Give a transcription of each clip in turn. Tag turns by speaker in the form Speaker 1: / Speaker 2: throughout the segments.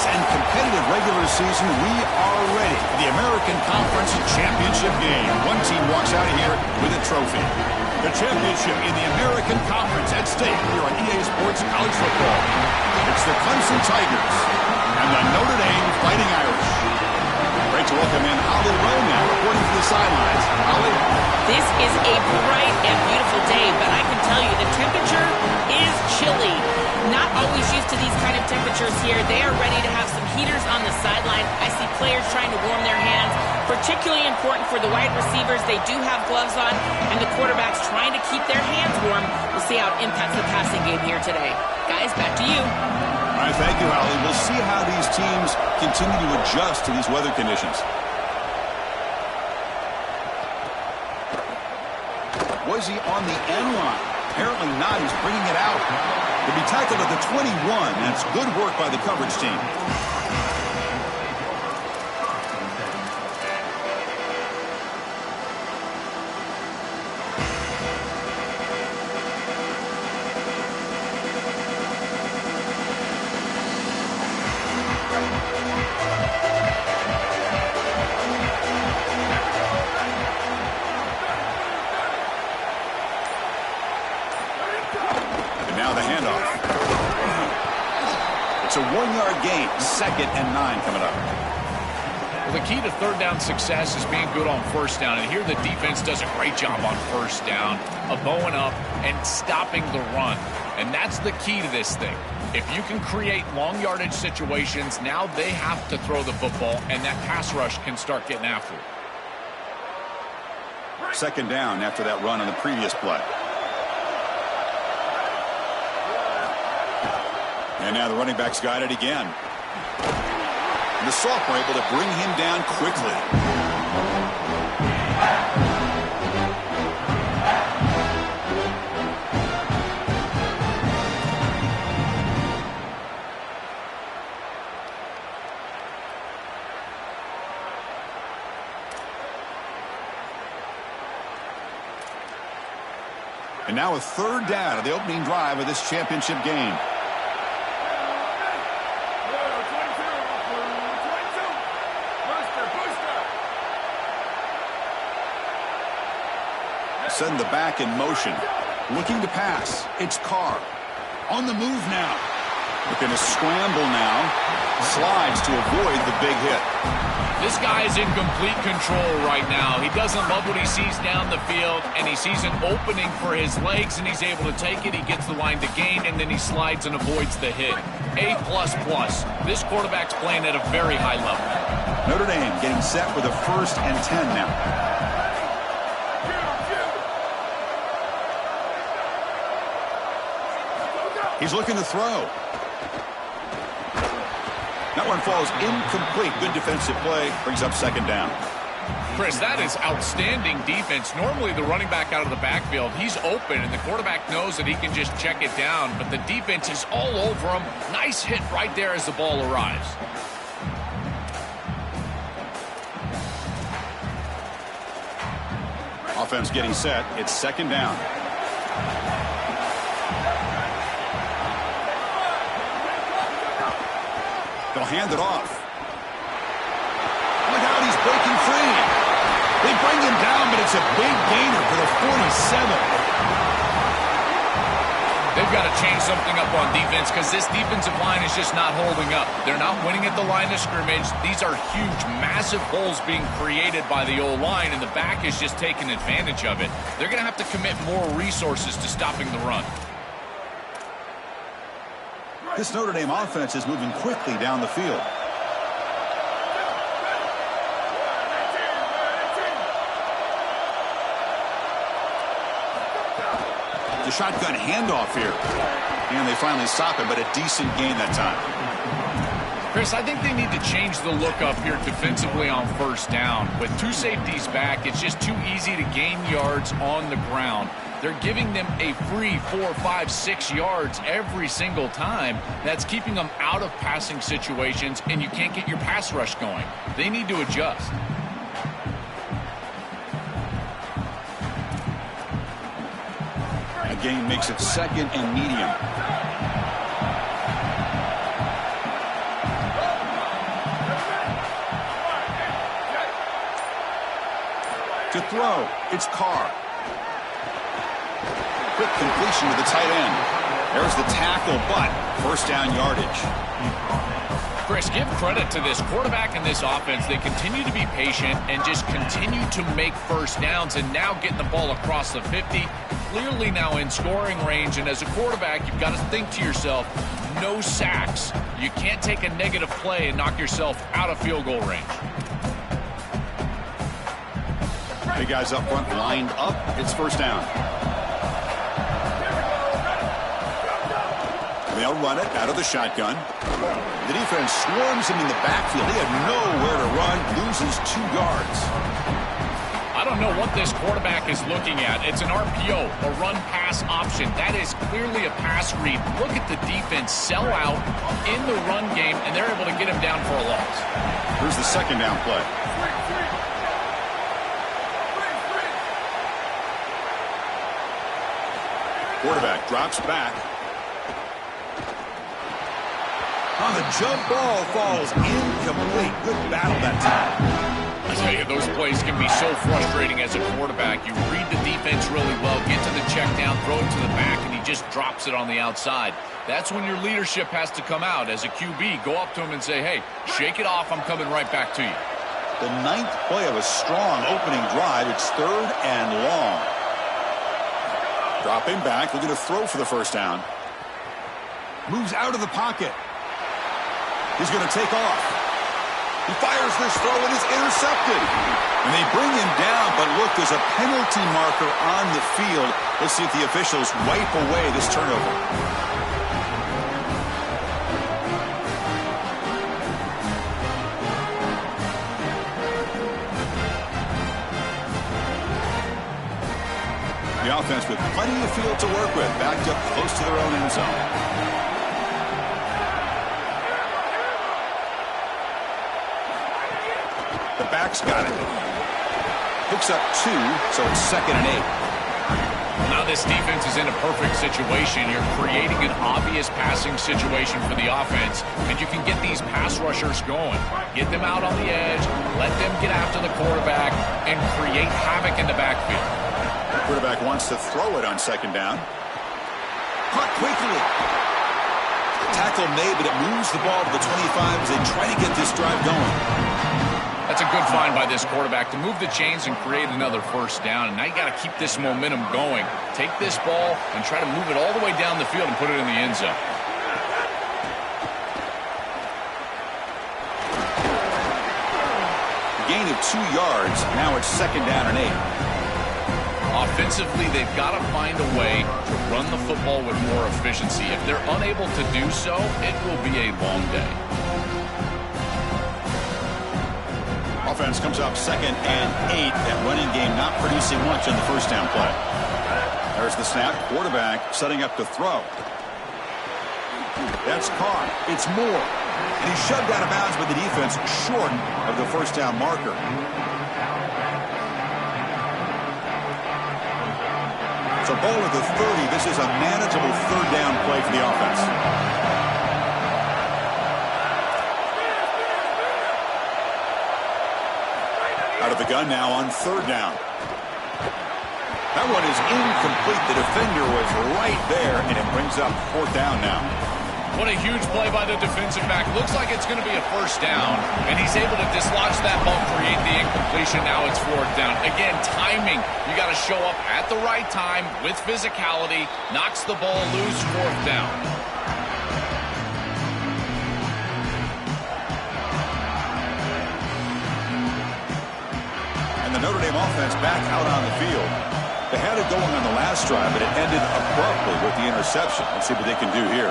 Speaker 1: and competitive regular season, we are ready for the American Conference Championship game. One team walks out of here with a trophy. The championship in the American Conference at stake here on EA Sports College Football. It's the Clemson Tigers and the Notre Dame Fighting Irish. Great to welcome in Holly Rowe now, reporting from the sidelines. Holly.
Speaker 2: This is a bright and beautiful day, but I can tell you the temperature is chilly. Not always used to these kind of temperatures here. They are ready to have some heaters on the sideline. I see players trying to warm their hands. Particularly important for the wide receivers. They do have gloves on, and the quarterbacks trying to keep their hands warm. We'll see how it impacts the passing game here today. Guys, back to you.
Speaker 1: All right, thank you, Holly. We'll see how these teams continue to adjust to these weather conditions. Was he on the end line? Apparently not. He's bringing it out. He'll be tackled at the 21. That's good work by the coverage team. A 1-yard gain, 2nd and 9 coming up.
Speaker 3: Well, the key to third down success is being good on first down. And here the defense does a great job on first down of bowing up and stopping the run. And that's the key to this thing. If you can create long yardage situations, now they have to throw the football, and that pass rush can start getting after it.
Speaker 1: 2nd down after that run on the previous play. And now the running back's got it again. And the sophomore able to bring him down quickly. And now a 3rd down of the opening drive of this championship game. Send the back in motion. Looking to pass. It's Carr. On the move now. Looking to scramble now. Slides to avoid the big hit.
Speaker 3: This guy is in complete control right now. He doesn't love what he sees down the field, and he sees an opening for his legs, and he's able to take it. He gets the line to gain, and then he slides and avoids the hit. A++. This quarterback's playing at a very high level.
Speaker 1: Notre Dame getting set for the 1st and 10 now. He's looking to throw. That one falls incomplete. Good defensive play. Brings up 2nd down.
Speaker 3: Chris, that is outstanding defense. Normally the running back out of the backfield, he's open, and the quarterback knows that he can just check it down. But the defense is all over him. Nice hit right there as the ball arrives.
Speaker 1: Offense getting set. It's 2nd down. They'll hand it off. Look out, he's breaking free. They bring him down, but it's a big gainer for the 47.
Speaker 3: They've got to change something up on defense because this defensive line is just not holding up. They're not winning at the line of scrimmage. These are huge, massive holes being created by the O-line, and the back is just taking advantage of it. They're going to have to commit more resources to stopping the run.
Speaker 1: This Notre Dame offense is moving quickly down the field. The shotgun handoff here. And they finally stop him, but a decent gain that time.
Speaker 3: Chris, I think they need to change the look up here defensively on first down. With 2 safeties back, it's just too easy to gain yards on the ground. They're giving them a free 4, 5, 6 yards every single time. That's keeping them out of passing situations, and you can't get your pass rush going. They need to adjust.
Speaker 1: That gain makes it 2nd and medium. throw. It's Carr. Quick completion to the tight end. There's the tackle, but first down yardage.
Speaker 3: Chris, give credit to this quarterback and this offense. They continue to be patient and just continue to make first downs, and now getting the ball across the 50, clearly now in scoring range. And as a quarterback, you've got to think to yourself, no sacks. You can't take a negative play and knock yourself out of field goal range.
Speaker 1: Big guys up front lined up. It's first down. They'll run it out of the shotgun. The defense swarms him in the backfield. He had nowhere to run, loses 2 yards.
Speaker 3: I don't know what this quarterback is looking at. It's an RPO, a run-pass option. That is clearly a pass read. Look at the defense sell out in the run game, and they're able to get him down for a loss.
Speaker 1: Here's the second down play. Quarterback drops back. On the jump, ball falls incomplete. Good battle that time.
Speaker 3: I tell you, those plays can be so frustrating as a quarterback. You read the defense really well, get to the check down, throw it to the back, and he just drops it on the outside. That's when your leadership has to come out. As a QB, go up to him and say, hey, shake it off. I'm coming right back to you.
Speaker 1: The 9th play of a strong opening drive. It's 3rd and long. Dropping back, looking to throw for the first down. Moves out of the pocket. He's going to take off. He fires this throw and is intercepted. And they bring him down, but look, there's a penalty marker on the field. Let's see if the officials wipe away this turnover. The offense with plenty of field to work with, backed up close to their own end zone. The back's got it. Picks up 2, so it's 2nd and 8.
Speaker 3: Now this defense is in a perfect situation. You're creating an obvious passing situation for the offense, and you can get these pass rushers going. Get them out on the edge, let them get after the quarterback, and create havoc in the backfield.
Speaker 1: The quarterback wants to throw it on 2nd down. Caught quickly. Tackle made, but it moves the ball to the 25 as they try to get this drive going.
Speaker 3: That's a good find by this quarterback to move the chains and create another first down. And now you got to keep this momentum going. Take this ball and try to move it all the way down the field and put it in the end zone.
Speaker 1: Gain of 2 yards. Now it's 2nd down and 8.
Speaker 3: Offensively, they've got to find a way to run the football with more efficiency. If they're unable to do so, it will be a long day.
Speaker 1: Offense comes up 2nd and 8. That running game not producing much on the first down play. There's the snap. Quarterback setting up to throw. That's caught. It's Moore. And he's shoved out of bounds by the defense short of the first down marker. So ball at the 30. This is a manageable 3rd down play for the offense. Out of the gun now on 3rd down. That one is incomplete. The defender was right there, and it brings up 4th down now.
Speaker 3: What a huge play by the defensive back. Looks like it's going to be a first down, and he's able to dislodge that ball, create the incompletion. Now it's 4th down. Again, timing. You got to show up at the right time with physicality. Knocks the ball loose, 4th down.
Speaker 1: And the Notre Dame offense back out on the field. They had it going on the last drive, but it ended abruptly with the interception. Let's see what they can do here.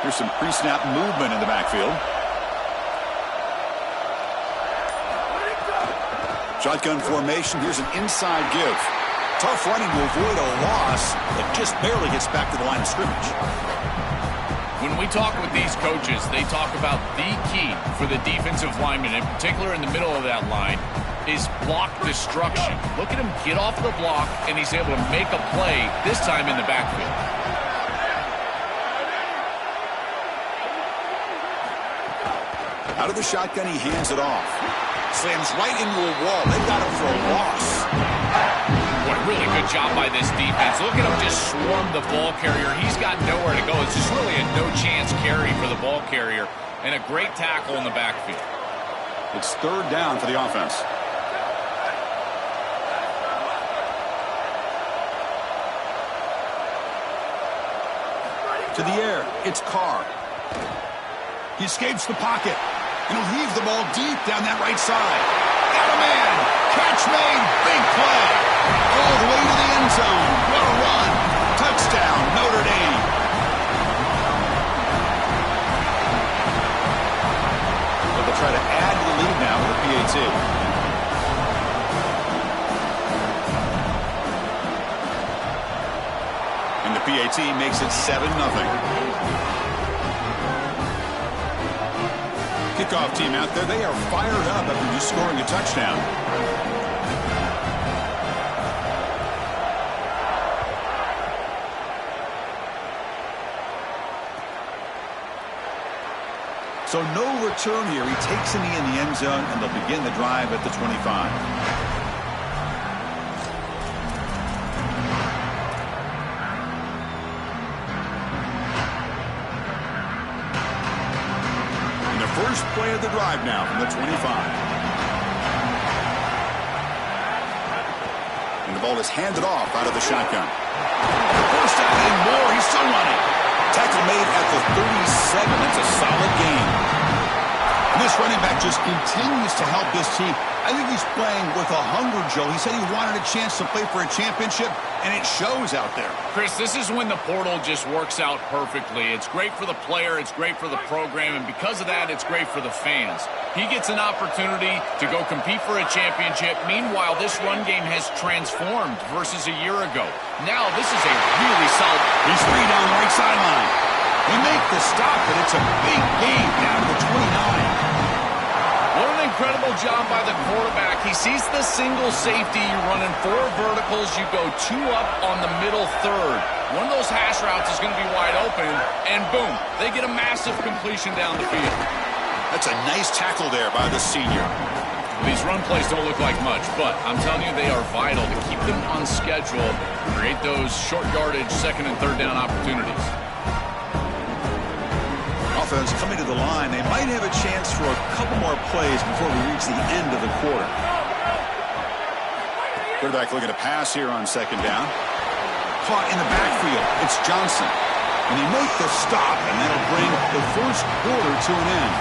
Speaker 1: Here's some pre-snap movement in the backfield. Shotgun formation. Here's an inside give. Tough running to avoid a loss that just barely gets back to the line of scrimmage.
Speaker 3: When we talk with these coaches, they talk about the key for the defensive lineman, in particular in the middle of that line, is block destruction. Look at him get off the block, and he's able to make a play, this time in the backfield.
Speaker 1: Out of the shotgun, he hands it off. Slams right into a wall. They got him for a loss.
Speaker 3: Really good job by this defense. Look at him just swarm the ball carrier. He's got nowhere to go. It's just really a no-chance carry for the ball carrier, and a great tackle in the backfield.
Speaker 1: It's third down for the offense. To the air, it's Carr. He escapes the pocket. And he'll heave the ball deep down that right side. Got a man. Catch made. Big play. All the way to the end zone. What a run. Touchdown, Notre Dame. But they'll try to add to the lead now with the PAT. And the PAT makes it 7-0. Kickoff team out there, they are fired up after just scoring a touchdown. So no return here. He takes a knee in the end zone, and they'll begin the drive at the 25. First play of the drive now from the 25. And the ball is handed off out of the shotgun. First down and more. He's still running. Tackle made at the 37. That's a solid gain. And this running back just continues to help this team. I think he's playing with a hunger, Joe. He said he wanted a chance to play for a championship, and it shows out there.
Speaker 3: Chris, this is when the portal just works out perfectly. It's great for the player, it's great for the program, and because of that, it's great for the fans. He gets an opportunity to go compete for a championship. Meanwhile, this run game has transformed versus a year ago. Now, this is a really solid...
Speaker 1: He's free down the right sideline. They make the stop, but it's a big gain down to the 29.
Speaker 3: What an incredible job by the quarterback. He sees the single safety. You run in 4 verticals. You go 2 up on the middle third. One of those hash routes is going to be wide open, and boom, they get a massive completion down the field.
Speaker 1: That's a nice tackle there by the senior.
Speaker 3: These run plays don't look like much, but I'm telling you, they are vital to keep them on schedule, create those short yardage second and third down opportunities.
Speaker 1: Offense coming to the line. They might have a chance for a couple more plays before we reach the end of the quarter. Quarterback looking to pass here on second down. Caught in the backfield. It's Johnson. And they make the stop, and that'll bring the first quarter to an end.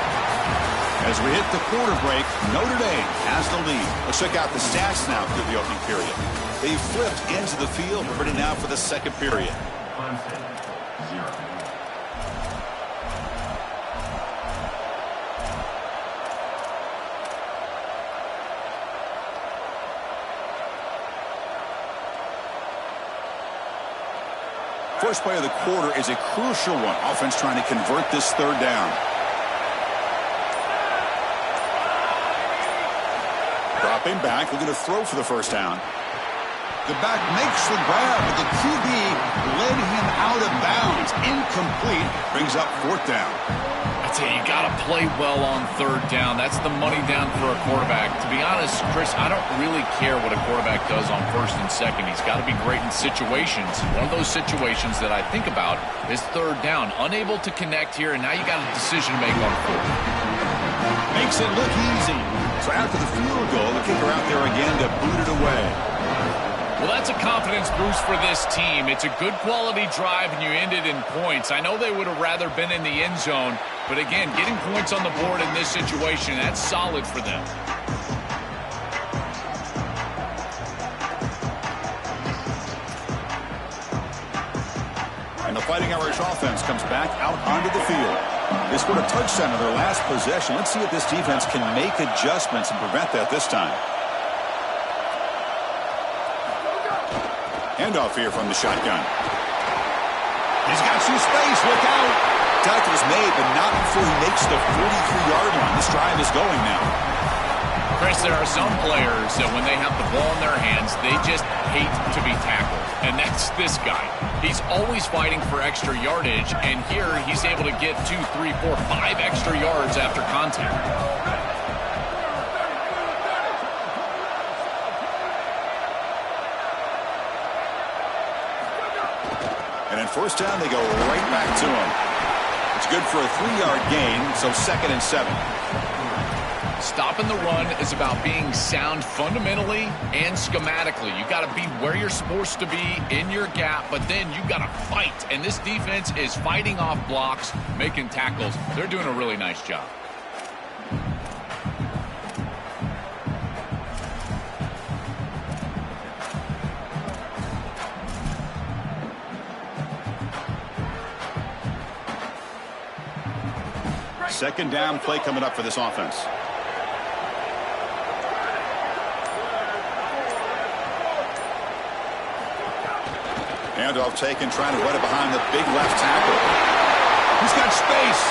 Speaker 1: As we hit the quarter break, Notre Dame has the lead. Let's check out the stats now through the opening period. They flipped into the field. We're ready now for the second period. First play of the quarter is a crucial one. Offense trying to convert this third down. Dropping back, looking to throw for the first down. The back makes the grab, but the QB led him out of bounds. Incomplete. Brings up fourth down.
Speaker 3: I tell you, you got to play well on third down. That's the money down for a quarterback. To be honest, Chris, I don't really care what a quarterback does on first and second. He's got to be great in situations. One of those situations that I think about is third down. Unable to connect here, and now you got a decision to make on fourth.
Speaker 1: Makes it look easy. So after the field goal, the kicker out there again to boot it away.
Speaker 3: Well, that's a confidence boost for this team. It's a good quality drive, and you end it in points. I know they would have rather been in the end zone, but again, getting points on the board in this situation, that's solid for them.
Speaker 1: And the Fighting Irish offense comes back out onto the field. They scored a touchdown in their last possession. Let's see if this defense can make adjustments and prevent that this time. Handoff here from the shotgun. He's got some space. Look out. Tackle is made, but not before he makes the 43-yard line. This drive is going now.
Speaker 3: Chris, there are some players that when they have the ball in their hands, they just hate to be tackled. And that's this guy. He's always fighting for extra yardage, and here he's able to get 2, 3, 4, 5 extra yards after contact.
Speaker 1: And first down, they go right back to him. It's good for a 3-yard gain, so 2nd and 7.
Speaker 3: Stopping the run is about being sound fundamentally and schematically. You got to be where you're supposed to be in your gap, but then you got to fight. And this defense is fighting off blocks, making tackles. They're doing a really nice job.
Speaker 1: Second down play coming up for this offense. Handoff taken, trying to run it behind the big left tackle. He's got space.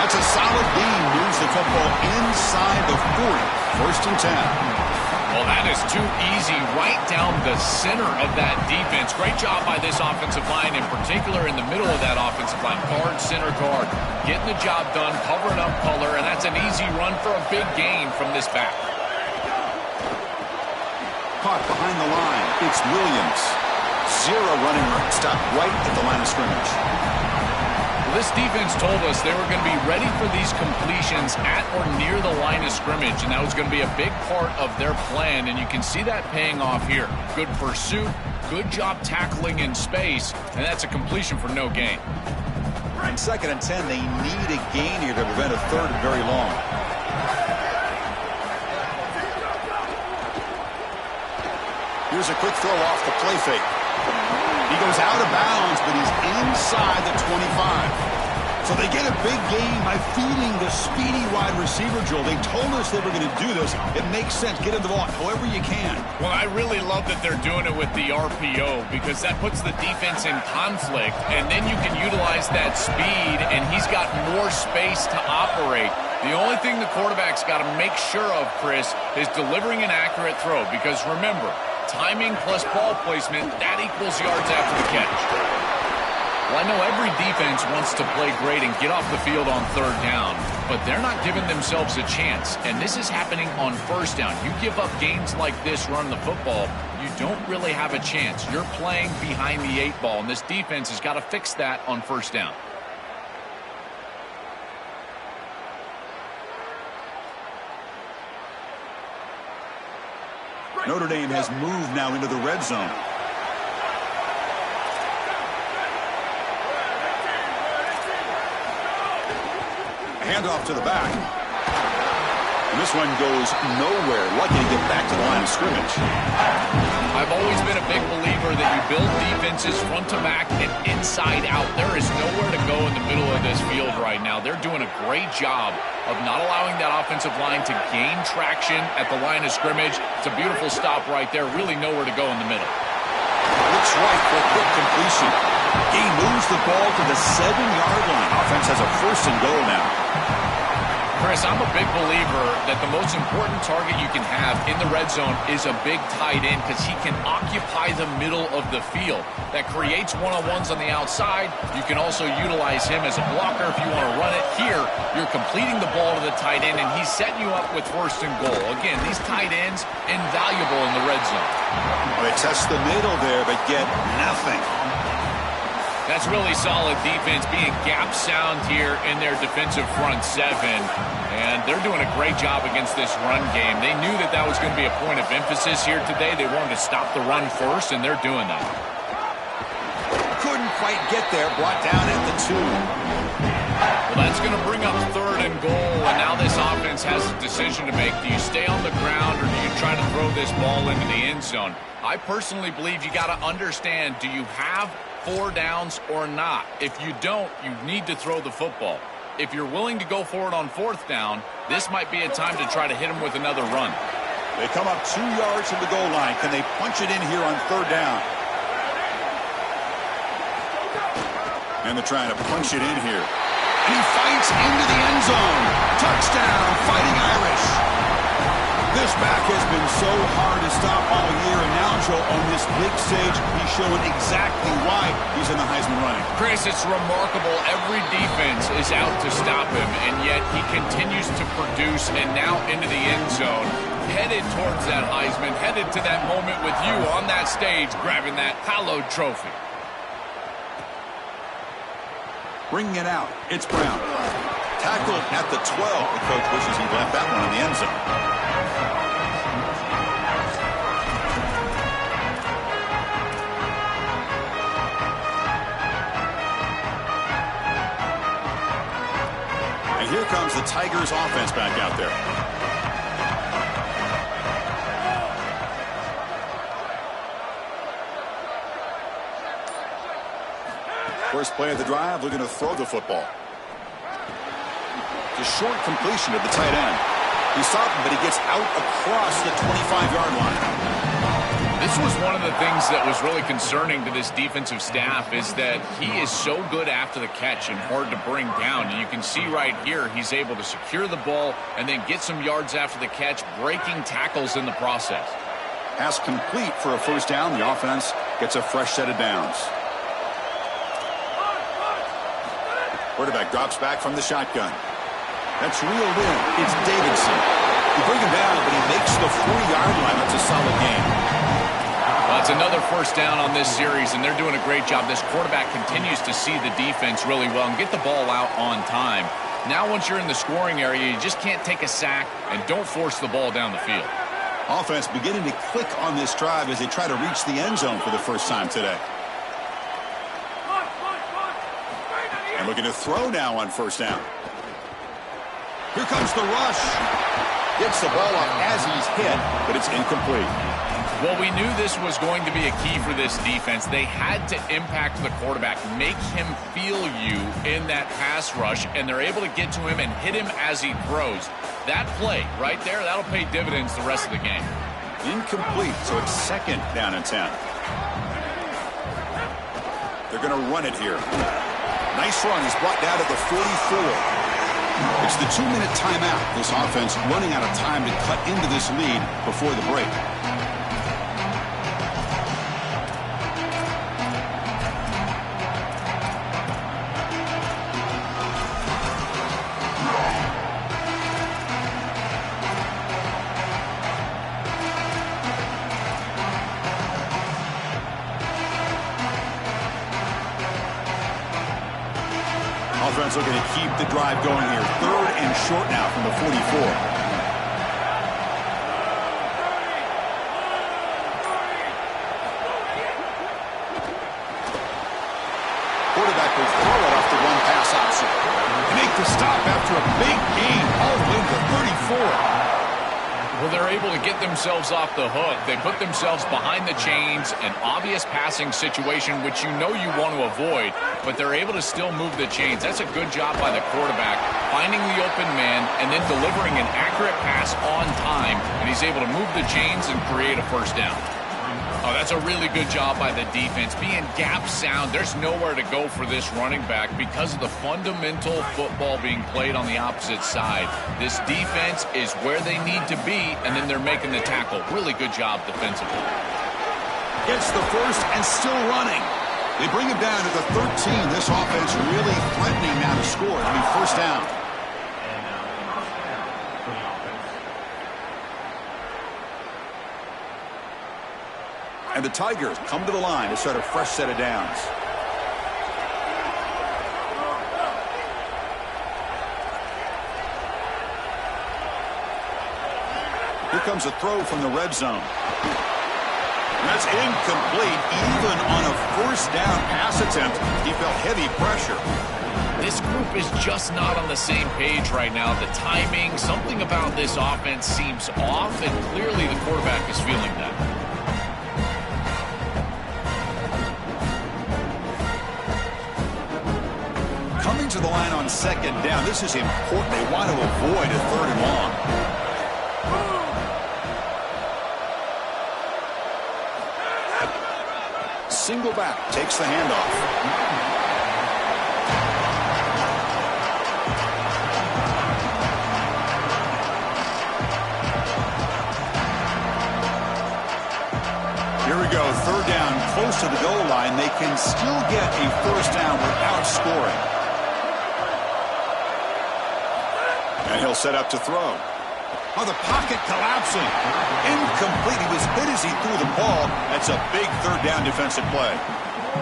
Speaker 1: That's a solid gain. Moves the football inside the 40. 1st and 10.
Speaker 3: Well, that is too easy right down the center of that defense. Great job by this offensive line, in particular in the middle of that offensive line. Guard, center guard, getting the job done, covering up color, and that's an easy run for a big gain from this back.
Speaker 1: Caught behind the line. It's Williams. 0 running room. Stop right at the line of scrimmage.
Speaker 3: This defense told us they were going to be ready for these completions at or near the line of scrimmage, and that was going to be a big part of their plan, and you can see that paying off here. Good pursuit, good job tackling in space, and that's a completion for no gain.
Speaker 1: On 2nd and 10, they need a gain here to prevent a 3rd and very long. Here's a quick throw off the play fake. He goes out of bounds, but he's inside the 25. So they get a big gain by feeding the speedy wide receiver, Joel. They told us they were going to do this. It makes sense. Get in the ball however you can.
Speaker 3: Well, I really love that they're doing it with the RPO because that puts the defense in conflict, and then you can utilize that speed, and he's got more space to operate. The only thing the quarterback's got to make sure of, Chris, is delivering an accurate throw because, remember, timing plus ball placement, that equals yards after the catch. Well, I know every defense wants to play great and get off the field on 3rd down, but they're not giving themselves a chance, and this is happening on 1st down. You give up gains like this running the football, you don't really have a chance. You're playing behind the 8 ball, and this defense has got to fix that on 1st down.
Speaker 1: Notre Dame has moved now into the red zone. Handoff to the back. And this one goes nowhere. Lucky to get back to the line of scrimmage.
Speaker 3: I've always been a big believer that you build defenses front to back and inside out. There is nowhere to go in the middle of this field right now. They're doing a great job of not allowing that offensive line to gain traction at the line of scrimmage. It's a beautiful stop right there. Really nowhere to go in the middle.
Speaker 1: Looks right for a quick completion. He moves the ball to the 7-yard line. Offense has a 1st and goal now.
Speaker 3: Chris, I'm a big believer that the most important target you can have in the red zone is a big tight end because he can occupy the middle of the field. That creates one-on-ones on the outside. You can also utilize him as a blocker if you want to run it. Here, you're completing the ball to the tight end, and he's setting you up with 1st and goal. Again, these tight ends, invaluable in the red zone.
Speaker 1: Well, they test the middle there, but get nothing.
Speaker 3: That's really solid defense, being gap sound here in their defensive front 7. And they're doing a great job against this run game. They knew that that was going to be a point of emphasis here today. They wanted to stop the run first, and they're doing that.
Speaker 1: Couldn't quite get there. Brought down at the 2.
Speaker 3: Well, that's going to bring up 3rd and goal, and now this offense has a decision to make. Do you stay on the ground, or do you try to throw this ball into the end zone? I personally believe you got to understand, do you have 4 downs or not? If you don't, you need to throw the football. If you're willing to go for it on 4th down, this might be a time to try to hit him with another run.
Speaker 1: They come up 2 yards from the goal line. Can they punch it in here on 3rd down? And they're trying to punch it in here. And he fights into the end zone. Touchdown, Fighting Irish. This back has been so hard to stop all year, and now, Joe, on this big stage, he's showing exactly why he's in the Heisman running.
Speaker 3: Chris, it's remarkable. Every defense is out to stop him, and yet he continues to produce, and now into the end zone, headed towards that Heisman, headed to that moment with you on that stage, grabbing that hallowed trophy.
Speaker 1: Bringing it out, it's Brown. Tackled at the 12. The coach wishes he left that one in the end zone. And here comes the Tigers offense back out there. First play of the drive, looking to throw the football. The short completion of the tight end. He's stopping, but he gets out across the 25-yard line.
Speaker 3: This was one of the things that was really concerning to this defensive staff is that he is so good after the catch and hard to bring down. And you can see right here he's able to secure the ball and then get some yards after the catch, breaking tackles in the process.
Speaker 1: Pass complete for a first down. The offense gets a fresh set of downs. Quarterback drops back from the shotgun. That's reeled in. It's Davidson. You bring him down, but he makes the 4-yard line. That's a solid game.
Speaker 3: Well, it's another first down on this series, and they're doing a great job. This quarterback continues to see the defense really well and get the ball out on time. Now once you're in the scoring area, you just can't take a sack and don't force the ball down the field.
Speaker 1: Offense beginning to click on this drive as they try to reach the end zone for the first time today. And looking to throw now on first down. Here comes the rush. Gets the ball off as he's hit, but it's incomplete.
Speaker 3: Well, we knew this was going to be a key for this defense. They had to impact the quarterback, make him feel you in that pass rush, and they're able to get to him and hit him as he throws. That play right there, that'll pay dividends the rest of the game.
Speaker 1: Incomplete, so it's second down and 10. They're going to run it here. Nice run. He's brought down to the 44. It's the 2-minute timeout. This offense running out of time to cut into this lead before the break. Offense looking to keep the drive going here. 3rd and short now from the 44. Quarterback will throw it off the run pass option. They make the stop after a big gain all the way to 34.
Speaker 3: Well, they're able to get themselves off the hook. They put themselves behind the chains, an obvious passing situation, which you know you want to avoid, but they're able to still move the chains. That's a good job by the quarterback, finding the open man and then delivering an accurate pass on time, and he's able to move the chains and create a first down. Oh, that's a really good job by the defense. Being gap sound, there's nowhere to go for this running back because of the fundamental football being played on the opposite side. This defense is where they need to be, and then they're making the tackle. Really good job defensively.
Speaker 1: Gets the first and still running. They bring him down to the 13. This offense really threatening now to score. It'll be first down. And the Tigers come to the line to start a fresh set of downs. Here comes a throw from the red zone. And that's incomplete. Even on a first down pass attempt, he felt heavy pressure.
Speaker 3: This group is just not on the same page right now. The timing, something about this offense seems off, and clearly the quarterback is feeling that.
Speaker 1: Coming to the line on second down. This is important. They want to avoid a 3rd and long. Single back takes the handoff. Here we go. 3rd down, close to the goal line. They can still get a first down without scoring. And he'll set up to throw. Oh, the pocket collapsing. Incomplete. He was hit as he threw the ball. That's a big 3rd down defensive play.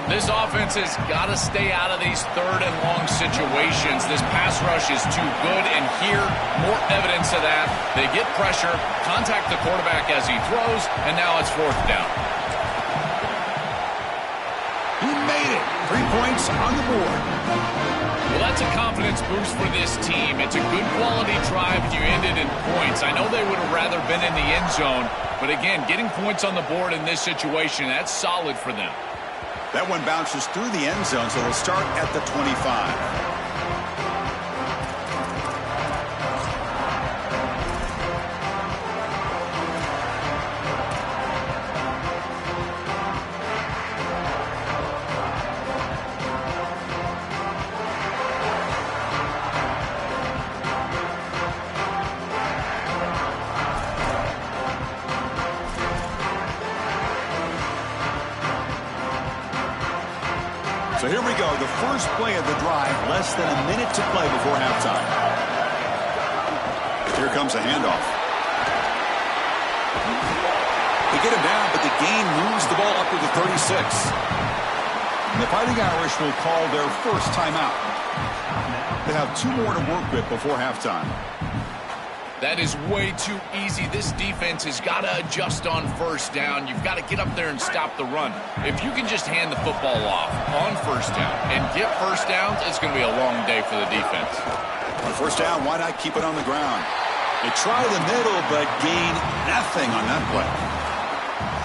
Speaker 3: This offense has got to stay out of these third and long situations. This pass rush is too good, and here, more evidence of that. They get pressure, contact the quarterback as he throws, and now it's fourth down.
Speaker 1: He made it. 3 points on the board.
Speaker 3: Well, that's a confidence boost for this team. It's a good quality drive, and you ended in points. I know they would have rather been in the end zone, but again, getting points on the board in this situation, that's solid for them.
Speaker 1: That one bounces through the end zone, so they'll start at the 25. So here we go, the first play of the drive, less than a minute to play before halftime. Here comes a handoff. They get him down, but the gain moves the ball up to the 36. And the Fighting Irish will call their first timeout. They have 2 more to work with before halftime.
Speaker 3: That is way too easy. This defense has got to adjust on first down. You've got to get up there and stop the run. If you can just hand the football off on first down and get first downs, it's going to be a long day for the defense.
Speaker 1: On first down, why not keep it on the ground? They try the middle, but gain nothing on that play.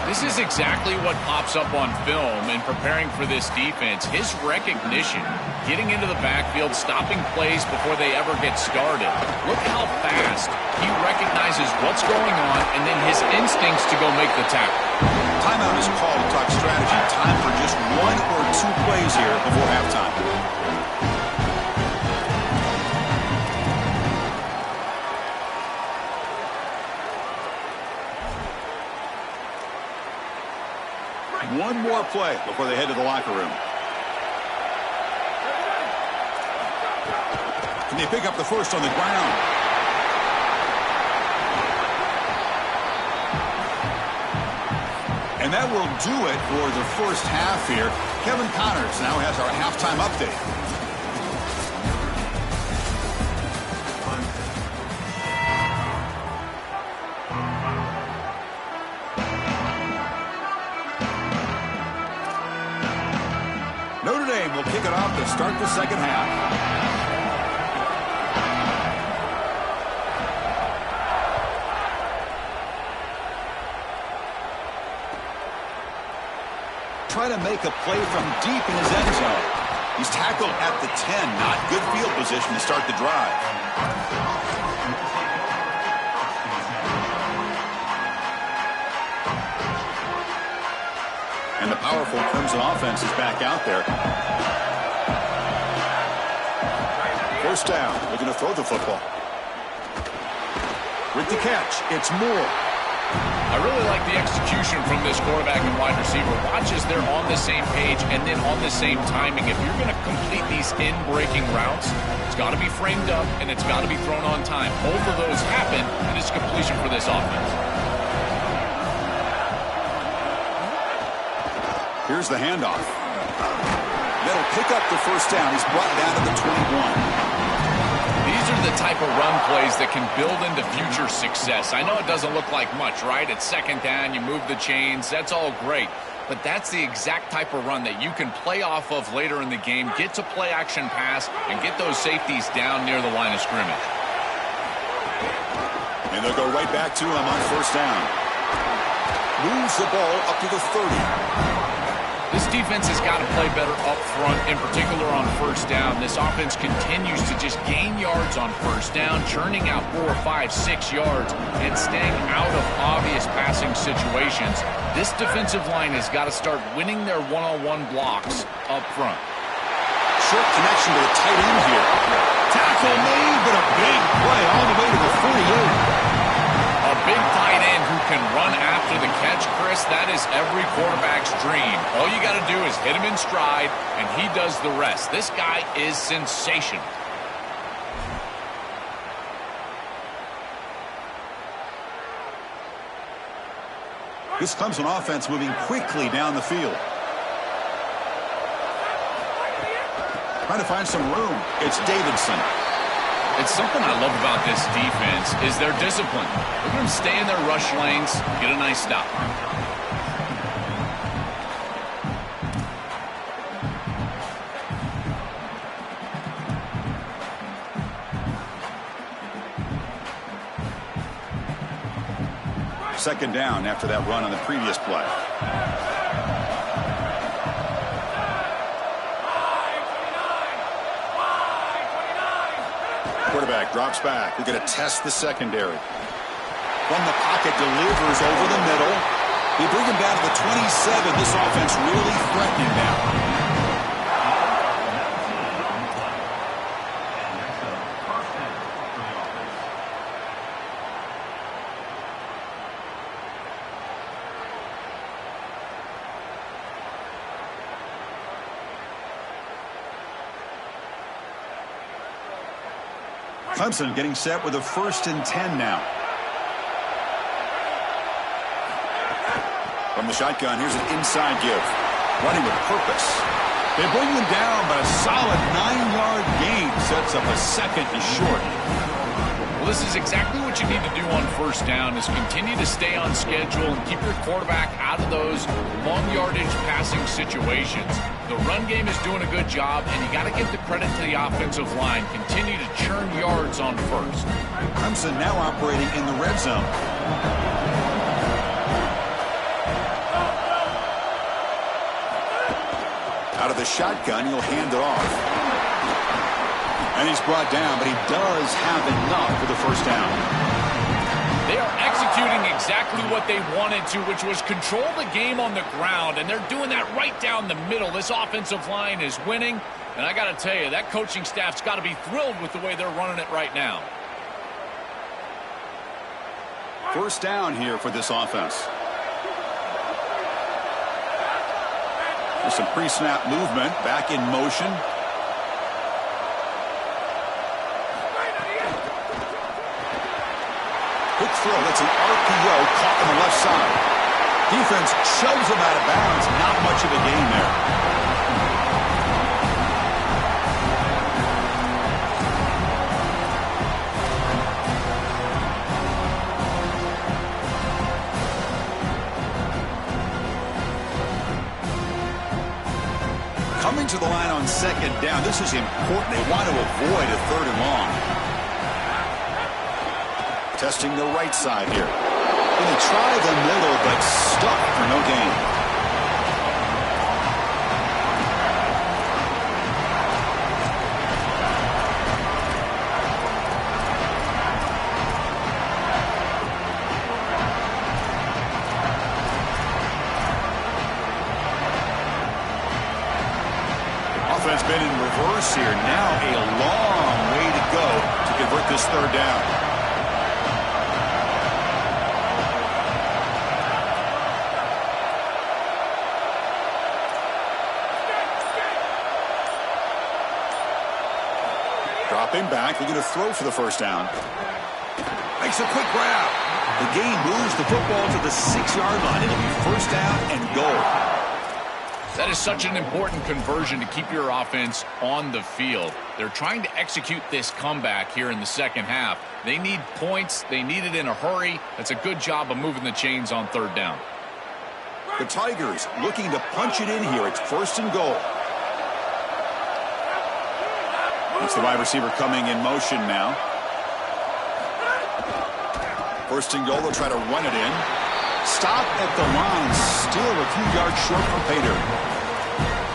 Speaker 3: This is exactly what pops up on film in preparing for this defense. His recognition, getting into the backfield, stopping plays before they ever get started. Look how fast he recognizes what's going on and then his instincts to go make the tackle.
Speaker 1: Timeout is called to talk strategy. Time for just 1 or 2 plays here before halftime. One more play before they head to the locker room. Can they pick up the first on the ground? And that will do it for the first half here. Kevin Connors now has our halftime update. Notre Dame will kick it off to start the second half. Try to make a play from deep in his end zone. He's tackled at the 10. Not good field position to start the drive. And the powerful Crimson offense is back out there. First down. Looking to throw the football. With the catch, it's Moore.
Speaker 3: I really like the execution from this quarterback and wide receiver. Watch as they're on the same page and then on the same timing. If you're going to complete these in-breaking routes, it's got to be framed up and it's got to be thrown on time. Both of those happen, and it's completion for this offense.
Speaker 1: Here's the handoff. That'll pick up the first down. He's brought down to the 21.
Speaker 3: These are the type of run plays that can build into future success. I know it doesn't look like much, right? It's second down, you move the chains, that's all great. But that's the exact type of run that you can play off of later in the game, get to play action pass, and get those safeties down near the line of scrimmage.
Speaker 1: And they'll go right back to him on first down. Moves the ball up to the 30.
Speaker 3: This defense has got to play better up front, in particular on first down. This offense continues to just gain yards on first down, churning out 4, 5, 6 yards, and staying out of obvious passing situations. This defensive line has got to start winning their one-on-one blocks up front.
Speaker 1: Short connection to the tight end here. Tackle made, but a big play all the way to the 48.
Speaker 3: A big tight end who can run after the catch, Chris, that is every quarterback's dream. All you got to do is hit him in stride, and he does the rest. This guy is sensational.
Speaker 1: This Clemson offense moving quickly down the field. Trying to find some room. It's Davidson.
Speaker 3: It's something I love about this defense is their discipline. Look at them stay in their rush lanes, get a nice stop.
Speaker 1: Second down after that run on the previous play. Quarterback drops back. We're going to test the secondary. From the pocket, delivers over the middle. They bring him down to the 27. This offense really threatening now. Clemson getting set with a 1st and 10 now. From the shotgun, here's an inside give. Running with purpose. They bring him down, but a solid 9-yard gain sets up a 2nd and short.
Speaker 3: Well, this is exactly what you need to do on 1st down is continue to stay on schedule and keep your quarterback out of those long yardage passing situations. The run game is doing a good job, and you got to give the credit to the offensive line. Continue to churn yards on 1st.
Speaker 1: Clemson now operating in the red zone. Out of the shotgun, he'll hand it off. And he's brought down, but he does have enough for the 1st down.
Speaker 3: They are executing exactly what they wanted to, which was control the game on the ground, and they're doing that right down the middle. This offensive line is winning, and I got to tell you, that coaching staff's got to be thrilled with the way they're running it right now.
Speaker 1: 1st down here for this offense. There's some pre-snap movement, back in motion. Quick throw, that's an RPO caught on the left side. Defense shoves him out of bounds. Not much of a gain there. Coming to the line on 2nd down. This is important. They want to avoid a 3rd and long. Testing the right side here. And they try the middle, but stuck for no gain. Offense been in reverse here. Now a long way to go to convert this 3rd down. Dropping back, they're going to throw for the 1st down. Makes a quick grab. The gain moves the football to the 6-yard line. It'll be 1st down and goal.
Speaker 3: That is such an important conversion to keep your offense on the field. They're trying to execute this comeback here in the 2nd half. They need points. They need it in a hurry. That's a good job of moving the chains on 3rd down.
Speaker 1: The Tigers looking to punch it in here. It's 1st and goal. It's the wide receiver coming in motion now. 1st and goal, they'll try to run it in. Stop at the line, still a few yards short from pay dirt.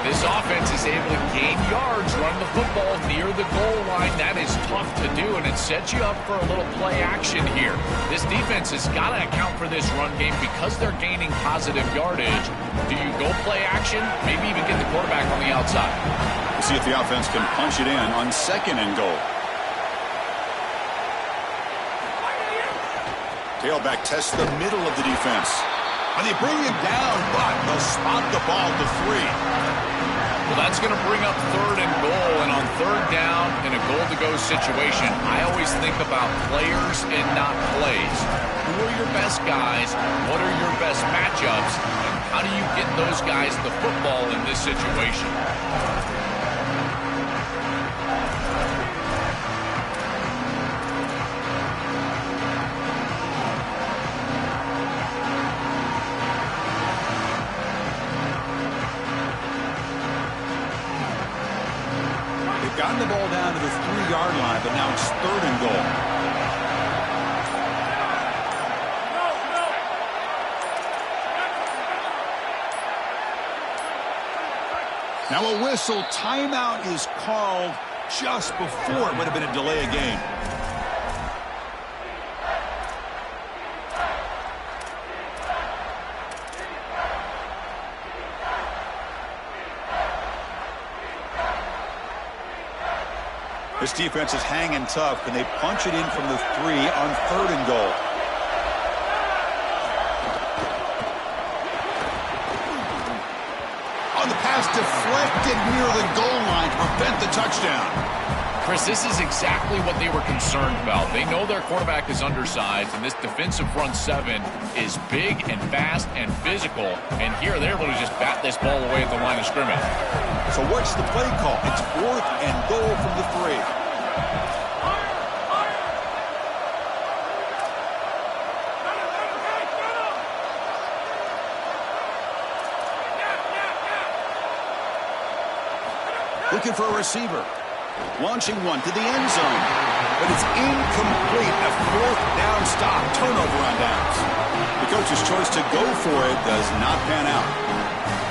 Speaker 3: This offense is able to gain yards, run the football near the goal line. That is tough to do, and it sets you up for a little play action here. This defense has got to account for this run game because they're gaining positive yardage. Do you go play action? Maybe even get the quarterback on the outside.
Speaker 1: We'll see if the offense can punch it in on 2nd and goal. Tailback tests the middle of the defense. And they bring him down, but they'll spot the ball to 3.
Speaker 3: Well, that's going to bring up 3rd and goal, and on 3rd down in a goal-to-go situation, I always think about players and not plays. Who are your best guys? What are your best matchups? And how do you get those guys the football in this situation?
Speaker 1: 30-yard line, but now it's 3rd and goal. Now a whistle. Timeout is called just before it would have been a delay of game. This defense is hanging tough. Can they punch it in from the 3 on 3rd and goal? On the pass, deflected near the goal line to prevent the touchdown.
Speaker 3: Chris, this is exactly what they were concerned about. They know their quarterback is undersized, and this defensive front 7 is big and fast and physical. And here they're able to just bat this ball away at the line of scrimmage.
Speaker 1: So what's the play call? It's 4th and goal from the 3. Looking for a receiver. Launching one to the end zone. But it's incomplete. A 4th down stop. Turnover on downs. The coach's choice to go for it does not pan out.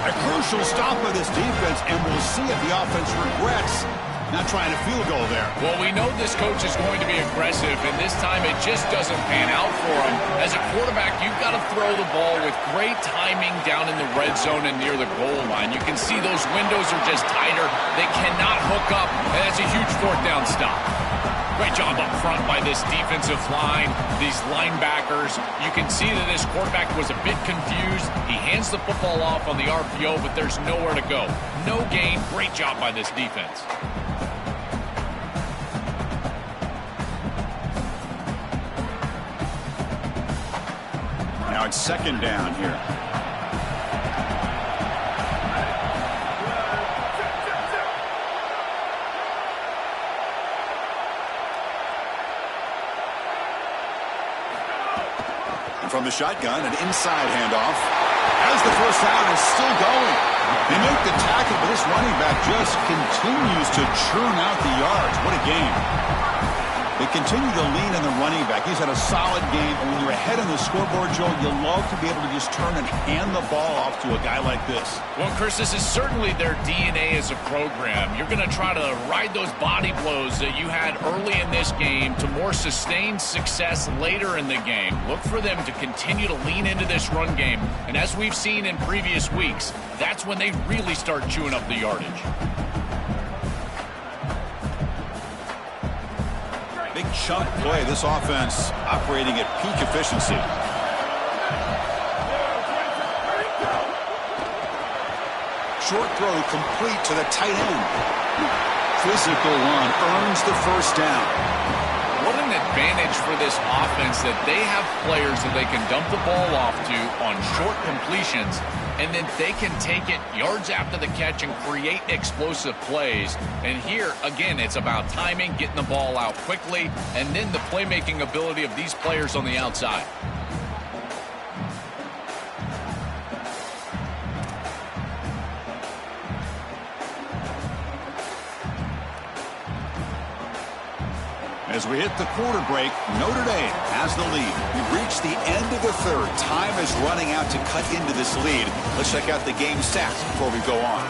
Speaker 1: A crucial stop by this defense, and we'll see if the offense regrets not trying a field goal there.
Speaker 3: Well, we know this coach is going to be aggressive, and this time it just doesn't pan out for him. As a quarterback, you've got to throw the ball with great timing down in the red zone and near the goal line. You can see those windows are just tighter. They cannot hook up, and that's a huge 4th down stop. Great job up front by this defensive line, these linebackers. You can see that this quarterback was a bit confused. He hands the football off on the RPO, but there's nowhere to go. No gain. Great job by this defense.
Speaker 1: Now it's 2nd down here. And from the shotgun, an inside handoff. As the first down is still going. They make the tackle, but this running back just continues to churn out the yards. What a game. They continue to lean on the running back. He's had a solid game. And when you're ahead on the scoreboard, Joe, you love to be able to just turn and hand the ball off to a guy like this.
Speaker 3: Well, Chris, this is certainly their DNA as a program. You're going to try to ride those body blows that you had early in this game to more sustained success later in the game. Look for them to continue to lean into this run game. And as we've seen in previous weeks, that's when they really start chewing up the yardage.
Speaker 1: Big chunk play. This offense operating at peak efficiency. Short throw complete to the tight end. Physical run earns the 1st down.
Speaker 3: What an advantage for this offense that they have players that they can dump the ball off to on short completions, and then they can take it yards after the catch and create explosive plays. And here, again, it's about timing, getting the ball out quickly, and then the playmaking ability of these players on the outside.
Speaker 1: As we hit the quarter break, Notre Dame has the lead. We've reached the end of the 3rd. Time is running out to cut into this lead. Let's check out the game stats before we go on.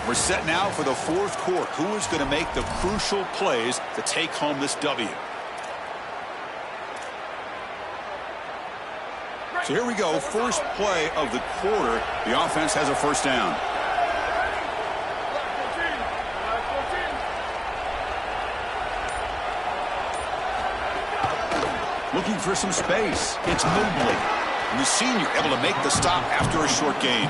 Speaker 1: We're set now for the 4th quarter. Who is going to make the crucial plays to take home this W? So here we go. First play of the quarter. The offense has a 1st down. Looking for some space. It's Mobley. And the senior able to make the stop after a short gain.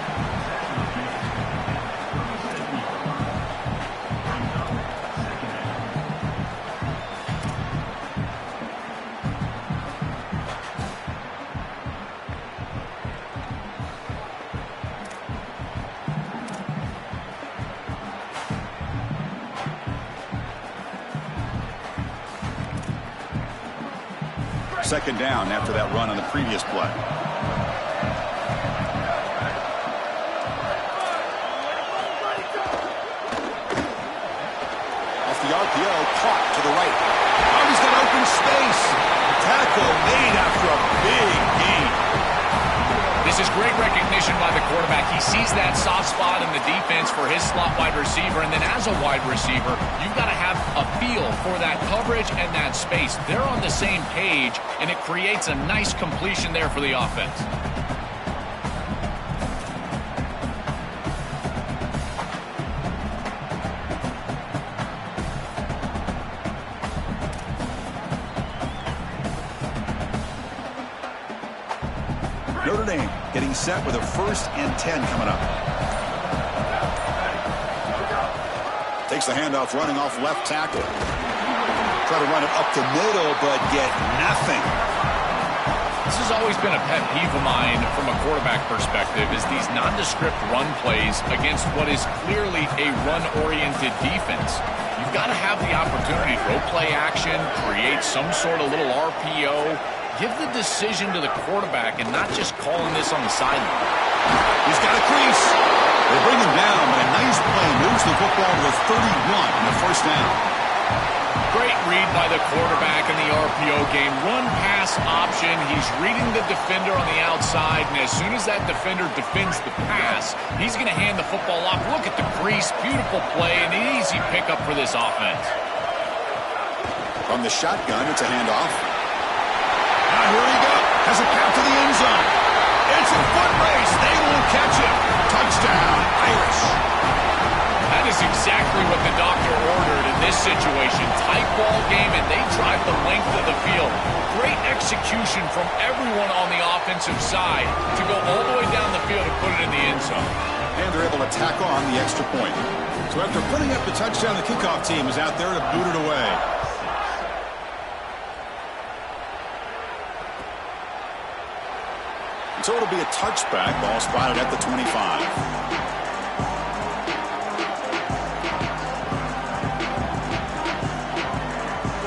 Speaker 1: Second down after that run on the previous play. Off the RPO, caught to the the right. Oh, he's got open space. Tackle made after a big gain.
Speaker 3: This is great recognition by the quarterback. He sees that soft spot in the defense for his slot wide receiver, and then as a wide receiver, you've got to have a feel for that coverage and that space. They're on the same page, and it creates a nice completion there for the offense.
Speaker 1: Notre Dame getting set with a 1st and 10 coming up. Takes the handoff, running off left tackle. Try to run it up the middle, but get nothing.
Speaker 3: This has always been a pet peeve of mine from a quarterback perspective, is these nondescript run plays against what is clearly a run-oriented defense. You've got to have the opportunity to go play action, create some sort of little RPO, give the decision to the quarterback and not just calling this on the sideline.
Speaker 1: He's got a crease. They bring him down, but a nice play moves the football to the 31 in the 1st down.
Speaker 3: Great read by the quarterback in the RPO game. Run-pass option. He's reading the defender on the outside, and as soon as that defender defends the pass, he's going to hand the football off. Look at the crease. Beautiful play, and an easy pickup for this offense.
Speaker 1: From the shotgun, it's a handoff. Now here he goes. Has a path to the end zone. It's a foot race. They won't catch him. Touchdown, Irish.
Speaker 3: That is exactly what the doctor ordered in this situation. Tight ball game, and they drive the length of the field. Great execution from everyone on the offensive side to go all the way down the field and put it in the end zone.
Speaker 1: And they're able to tack on the extra point. So after putting up the touchdown, the kickoff team is out there to boot it away. So it'll be a touchback. Ball spotted at the 25.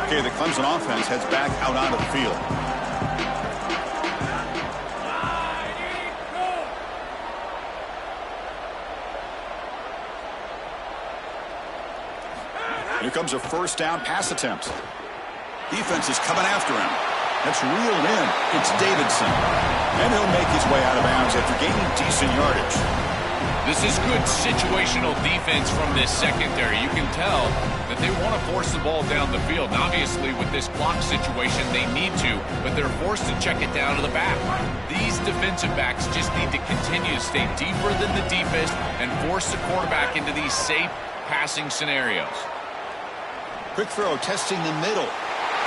Speaker 1: Okay, the Clemson offense heads back out onto the field. Here comes a 1st down pass attempt. Defense is coming after him. That's reeled in. It's Davidson. And he'll make his way out of bounds after gaining decent yardage.
Speaker 3: This is good situational defense from this secondary. You can tell that they want to force the ball down the field. And obviously, with this clock situation, they need to, but they're forced to check it down to the back. These defensive backs just need to continue to stay deeper than the deepest and force the quarterback into these safe passing scenarios.
Speaker 1: Quick throw, testing the middle.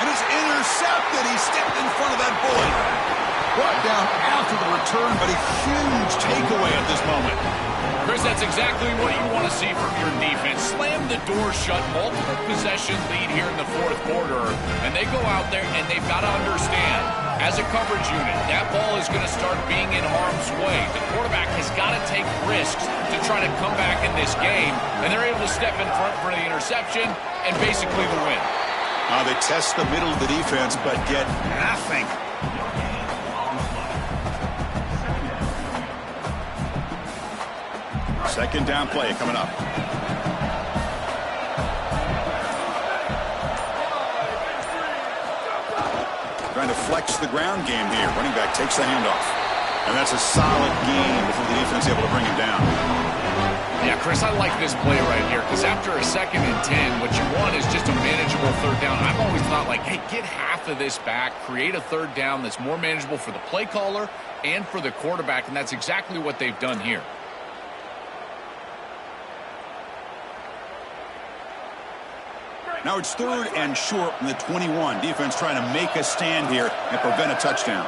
Speaker 1: And it's intercepted. He stepped in front of that bullet. Brought down after the return, but a huge takeaway at this moment.
Speaker 3: Chris, that's exactly what you want to see from your defense. Slam the door shut, multiple possession lead here in the 4th quarter, and they go out there and they've got to understand, as a coverage unit, that ball is going to start being in harm's way. The quarterback has got to take risks to try to come back in this game, and they're able to step in front for the interception and basically the win.
Speaker 1: They test the middle of the defense, but get nothing. Second down play coming up. Trying to flex the ground game here. Running back takes the handoff. And that's a solid gain before the defense is able to bring him down.
Speaker 3: Yeah, Chris, I like this play right here because after a 2nd and 10, what you want is just a manageable 3rd down. I've always thought, like, hey, get half of this back, create a 3rd down that's more manageable for the play caller and for the quarterback, and that's exactly what they've done here.
Speaker 1: Now it's 3rd and short from the 21. Defense trying to make a stand here and prevent a touchdown.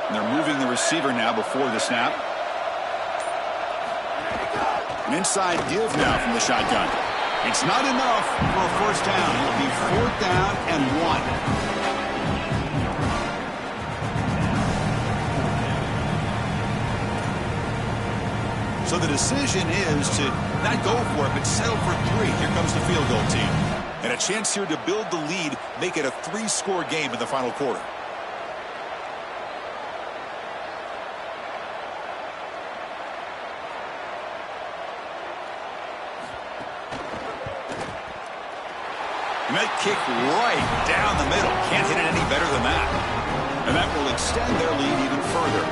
Speaker 1: And they're moving the receiver now before the snap. An inside give now from the shotgun. It's not enough for a 1st down. It'll be 4th down and 1. So the decision is to not go for it, but settle for 3. Here comes the field goal team. And a chance here to build the lead, make it a 3-score game in the final quarter. And that kick right down the middle. Can't hit it any better than that. And that will extend their lead even further.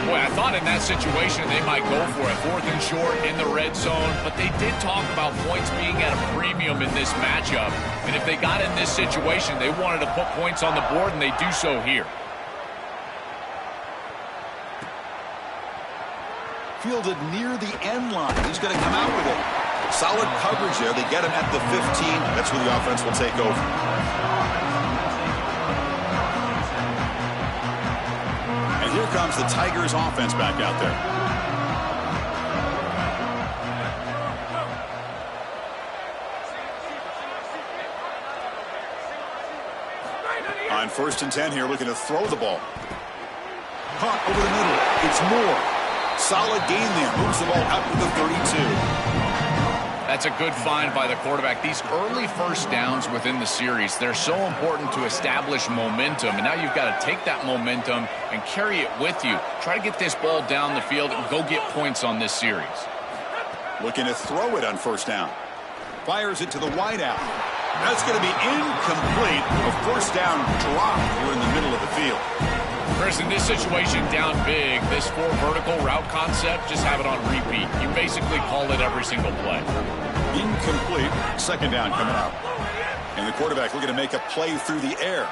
Speaker 3: Boy, I thought in that situation they might go for it. 4th and short in the red zone. But they did talk about points being at a premium in this matchup. And if they got in this situation, they wanted to put points on the board, and they do so here.
Speaker 1: Fielded near the end line. He's going to come out with it. Solid coverage there. They get him at the 15. That's where the offense will take over. And here comes the Tigers offense back out there. On 1st and 10 here, looking to throw the ball. Caught over the middle. It's Moore. Solid gain there. Moves the ball out to the 32.
Speaker 3: That's a good find by the quarterback. These early first downs within the series, they're so important to establish momentum. And now you've got to take that momentum and carry it with you. Try to get this ball down the field and go get points on this series.
Speaker 1: Looking to throw it on 1st down. Fires it to the wideout. That's going to be incomplete. A 1st down drop here in the middle of the field.
Speaker 3: Chris, in this situation, down big, this 4 vertical route concept, just have it on repeat. You basically call it every single play.
Speaker 1: Incomplete. 2nd down coming out. And the quarterback looking to make a play through the air.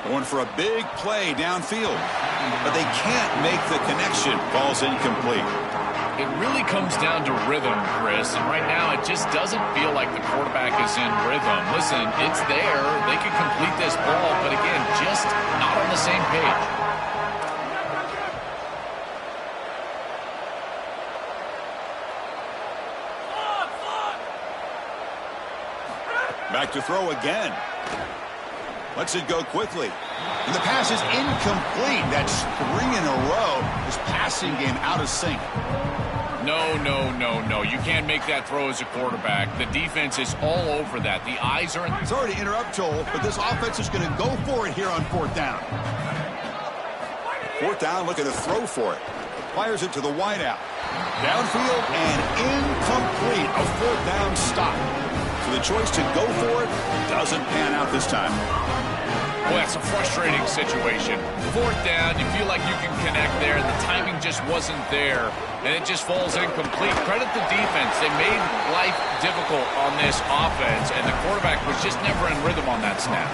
Speaker 1: Going for a big play downfield. But they can't make the connection. Ball's incomplete.
Speaker 3: It really comes down to rhythm, Chris. And right now, it just doesn't feel like the quarterback is in rhythm. Listen, it's there. They can complete this ball, but again, just not on the same page.
Speaker 1: Back to throw again. Lets it go quickly. And the pass is incomplete. That's 3 in a row. His passing game out of sync.
Speaker 3: No. You can't make that throw as a quarterback. The defense is all over that. The eyes are in.
Speaker 1: Sorry to interrupt, Joel, but this offense is going to go for it here on 4th down. 4th down, looking to throw for it. Fires it to the wideout. Downfield and incomplete. A 4th down stop. So the choice to go for it doesn't pan out this time.
Speaker 3: Boy, that's a frustrating situation. 4th down, you feel like you can connect there, and the timing just wasn't there, and it just falls incomplete. Credit the defense. They made life difficult on this offense, and the quarterback was just never in rhythm on that snap.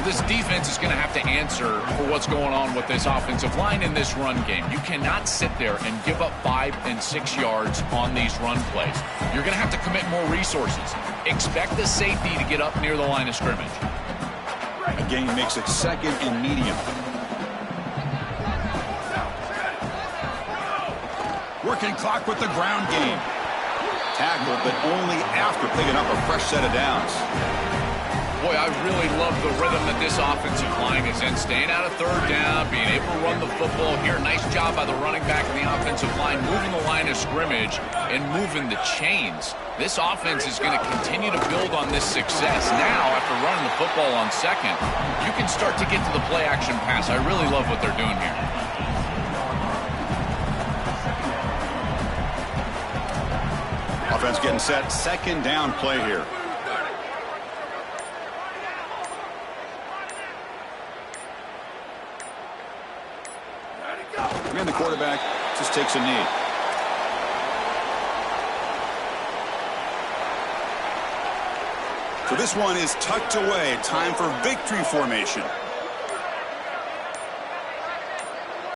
Speaker 3: This defense is going to have to answer for what's going on with this offensive line in this run game. You cannot sit there and give up 5 and 6 yards on these run plays. You're going to have to commit more resources. Expect the safety to get up near the line of scrimmage.
Speaker 1: Again, makes it 2nd and medium. Working clock with the ground game. Tackle, but only after picking up a fresh set of downs.
Speaker 3: Boy, I really love the rhythm that this offensive line is in. Staying out of 3rd down, being able to run the football here. Nice job by the running back and the offensive line, moving the line of scrimmage and moving the chains. This offense is going to continue to build on this success. Now, after running the football on 2nd, you can start to get to the play-action pass. I really love what they're doing here.
Speaker 1: Offense getting set. 2nd down play here. And the quarterback just takes a knee. So this one is tucked away. Time for victory formation.